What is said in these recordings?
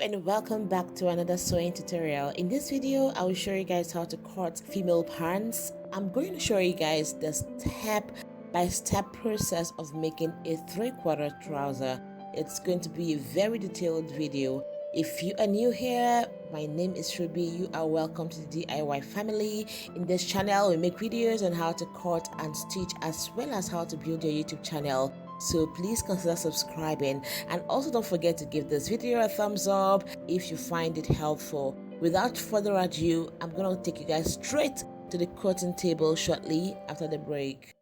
and welcome back to another sewing tutorial. In this video I will show you guys how to cut female pants. I'm going to show you guys the step-by-step process of making a 3/4 trouser. It's going to be a very detailed video. If you are new here, my name is Ruby. You are welcome to the DIY family. In this channel we make videos on how to cut and stitch as well as how to build your YouTube channel. So please consider subscribing, and also don't forget to give this video a thumbs up if you find it helpful. Without further ado, I'm gonna take you guys straight to the cutting table shortly after the break.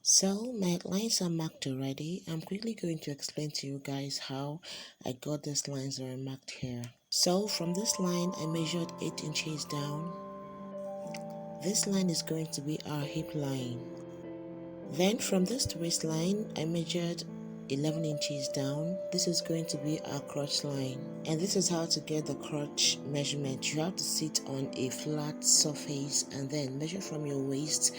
So my lines are marked already. I'm quickly going to explain to you guys how I got these lines that are marked here. So from this line I measured 8 inches down. This line is going to be our hip line. Then from this waistline I measured 11 inches down. This is going to be our crotch line, and this is how to get the crotch measurement. You have to sit on a flat surface and then measure from your waist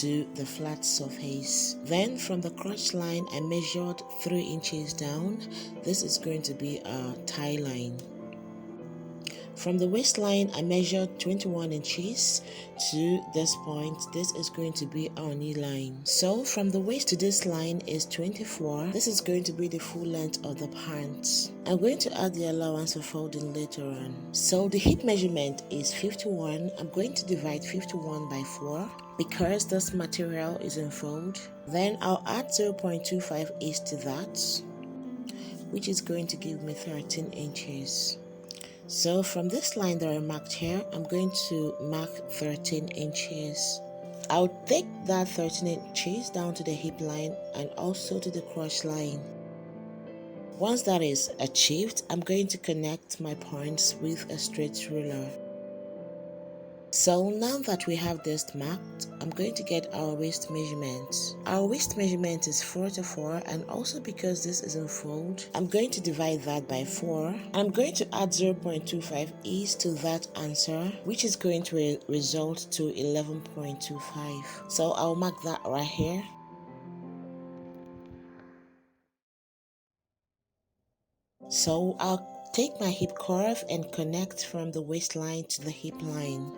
to the flat surface. Then from the crotch line I measured 3 inches down. This is going to be our tie line. From the waistline I measured 21 inches to this point. This is going to be our knee line. So from the waist to this line is 24. This is going to be the full length of the pants. I'm going to add the allowance for folding later on. So the hip measurement is 51. I'm going to divide 51 by 4 because this material is in fold. Then I'll add 0.25 each to that, which is going to give me 13 inches. So from this line that I marked here, I'm going to mark 13 inches. I'll take that 13 inches down to the hip line and also to the crotch line. Once that is achieved, I'm going to connect my points with a straight ruler. So now that we have this marked, I'm going to get our waist measurement. Our waist measurement is 4 to 4, and also because this is in fold, I'm going to divide that by 4. I'm going to add 0.25 each to that answer, which is going to result to 11.25. So I'll mark that right here. So I'll take my hip curve and connect from the waistline to the hip line.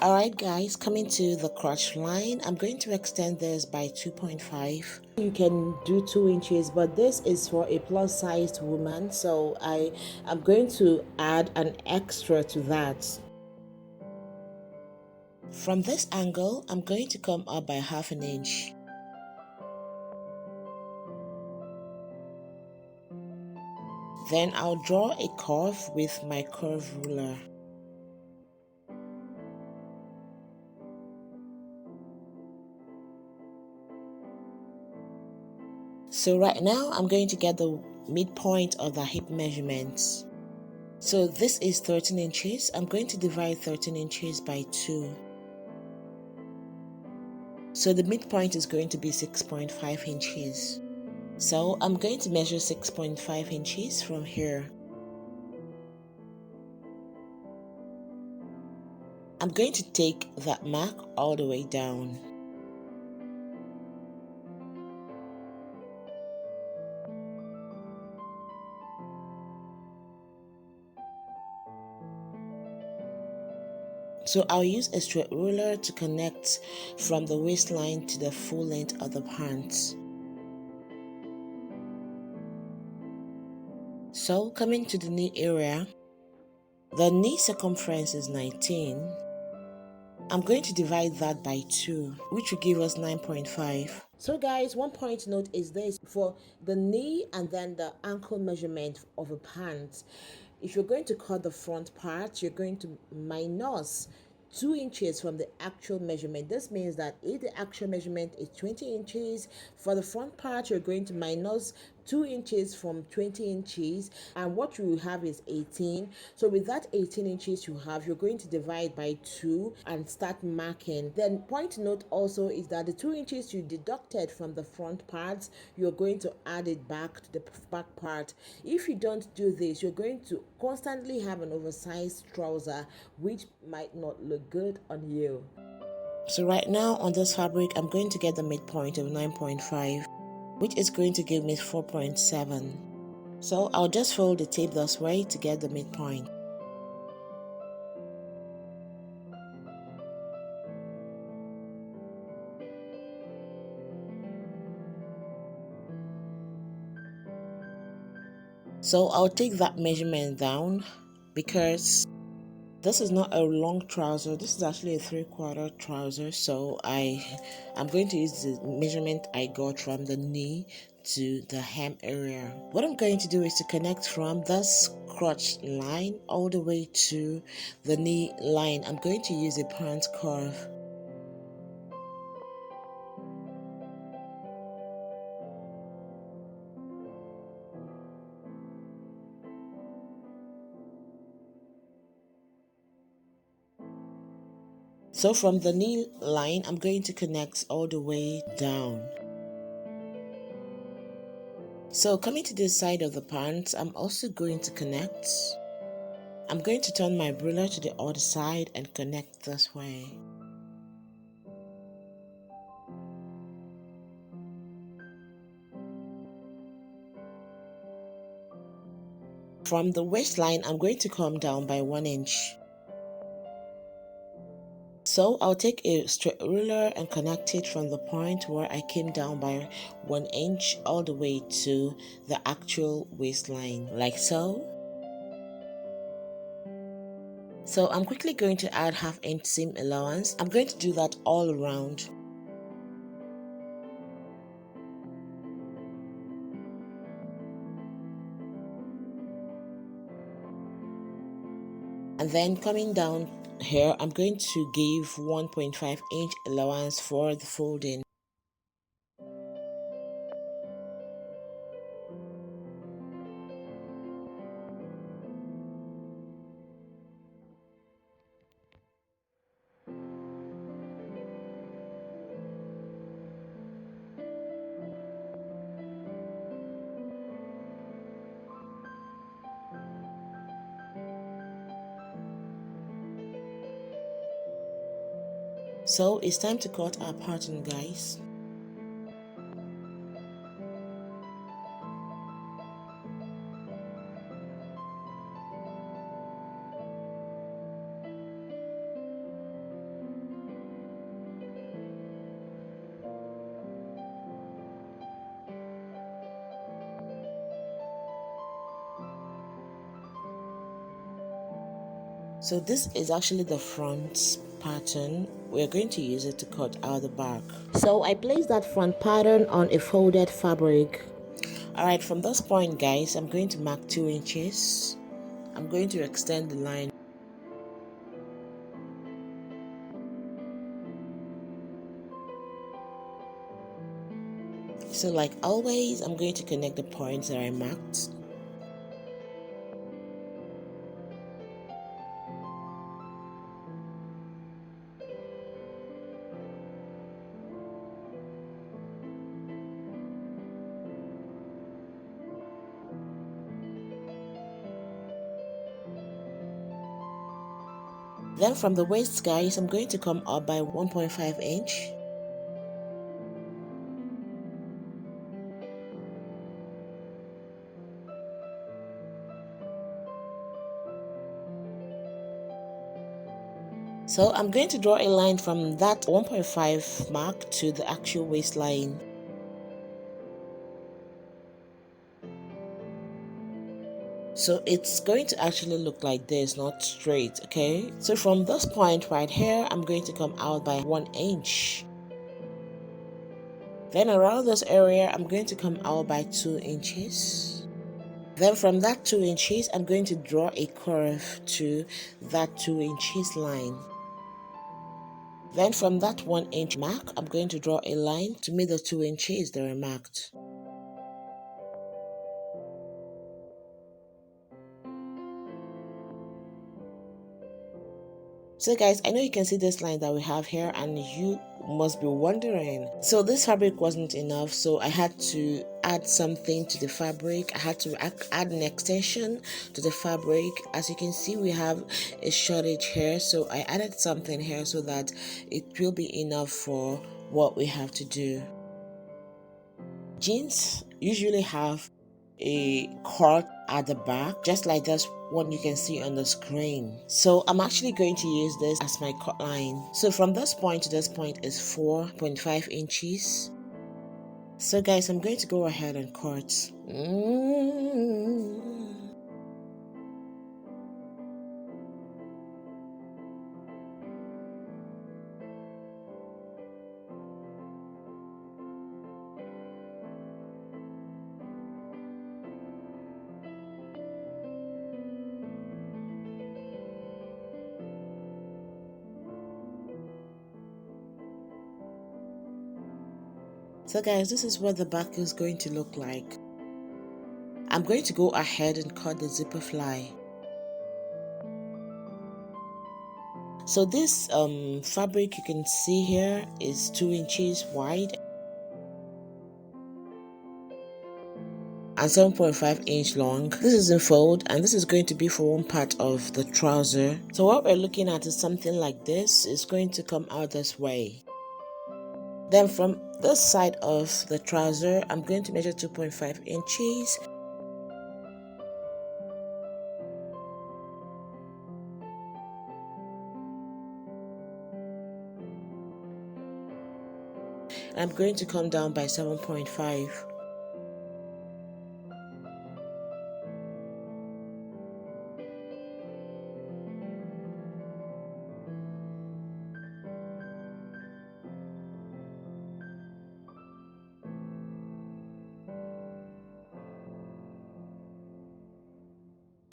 Alright guys, coming to the crotch line, I'm going to extend this by 2.5. You can do 2 inches, but this is for a plus sized woman, so I am going to add an extra to that. From this angle, I'm going to come up by ½ an inch. Then I'll draw a curve with my curve ruler. So right now I'm going to get the midpoint of the hip measurements. So this is 13 inches. I'm going to divide 13 inches by 2. So the midpoint is going to be 6.5 inches. So I'm going to measure 6.5 inches from here. I'm going to take that mark all the way down. So I'll use a straight ruler to connect from the waistline to the full length of the pants. So coming to the knee area, the knee circumference is 19. I'm going to divide that by 2, which will give us 9.5. So guys, one point to note is this: for the knee and then the ankle measurement of a pant, if you're going to cut the front part, you're going to minus 2 inches from the actual measurement. This means that if the actual measurement is 20 inches, for the front part you're going to minus 2 inches from 20 inches, and what you have is 18. So with that 18 inches you have, you're going to divide by 2 and start marking. Then point note also is that the 2 inches you deducted from the front parts, you're going to add it back to the back part. If you don't do this, you're going to constantly have an oversized trouser, which might not look good on you. So right now on this fabric, I'm going to get the midpoint of 9.5, which is going to give me 4.7. So I'll just fold the tape this way to get the midpoint. So I'll take that measurement down because this is not a long trouser. This is actually a 3/4 trouser. So I'm going to use the measurement I got from the knee to the hem area. What I'm going to do is to connect from this crotch line all the way to the knee line. I'm going to use a pant curve. So from the knee line, I'm going to connect all the way down. So coming to this side of the pants, I'm also going to connect. I'm going to turn my ruler to the other side and connect this way. From the waistline, I'm going to come down by 1 inch. So I'll take a straight ruler and connect it from the point where I came down by 1 inch all the way to the actual waistline, like so. So I'm quickly going to add 1/2 inch seam allowance. I'm going to do that all around. And then coming down here, I'm going to give 1.5 inch allowance for the folding. So it's time to cut our pattern, guys. So this is actually the front pattern. We're going to use it to cut out the back. So I placed that front pattern on a folded fabric. Alright, from this point, guys, I'm going to mark 2 inches. I'm going to extend the line. So like always, I'm going to connect the points that I marked. Then from the waist, guys, I'm going to come up by 1.5 inch. So I'm going to draw a line from that 1.5 mark to the actual waistline. So it's going to actually look like this, not straight, okay? So from this point right here, I'm going to come out by 1 inch. Then around this area, I'm going to come out by 2 inches. Then from that 2 inches, I'm going to draw a curve to that 2 inches line. Then from that 1 inch mark, I'm going to draw a line to meet the 2 inches that are marked. So guys, I know you can see this line that we have here and you must be wondering. So this fabric wasn't enough, so I had to add something to the fabric. I had to add an extension to the fabric. As you can see, we have a shortage here, so I added something here so that it will be enough for what we have to do. Jeans usually have a cord at the back, just like this one you can see on the screen. So I'm actually going to use this as my cut line. So from this point to this point is 4.5 inches. So guys, I'm going to go ahead and cut. So guys, this is what the back is going to look like. I'm going to go ahead and cut the zipper fly. So this fabric you can see here is 2 inches wide and 7.5 inch long. This is in fold and this is going to be for one part of the trouser. So what we're looking at is something like this. It's going to come out this way. Then from this side of the trouser, I'm going to measure 2.5 inches. I'm going to come down by 7.5.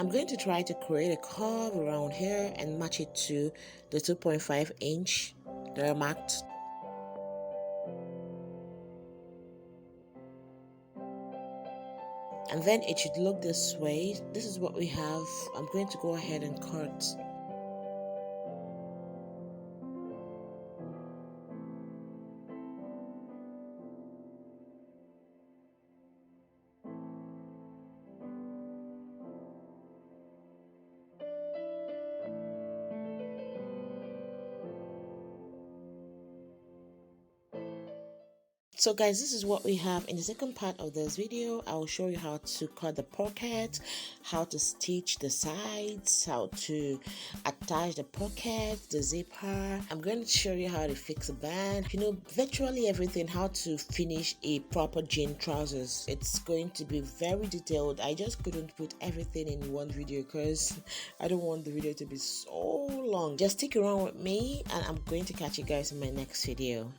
I'm going to try to create a curve around here and match it to the 2.5 inch that I marked. And then it should look this way. This is what we have. I'm going to go ahead and cut. So guys, this is what we have in the second part of this video. I will show you how to cut the pocket, how to stitch the sides, how to attach the pocket, the zipper. I'm going to show you how to fix a band, virtually everything, how to finish a proper jean trousers. It's going to be very detailed. I just couldn't put everything in one video because I don't want the video to be so long. Just stick around with me and I'm going to catch you guys in my next video.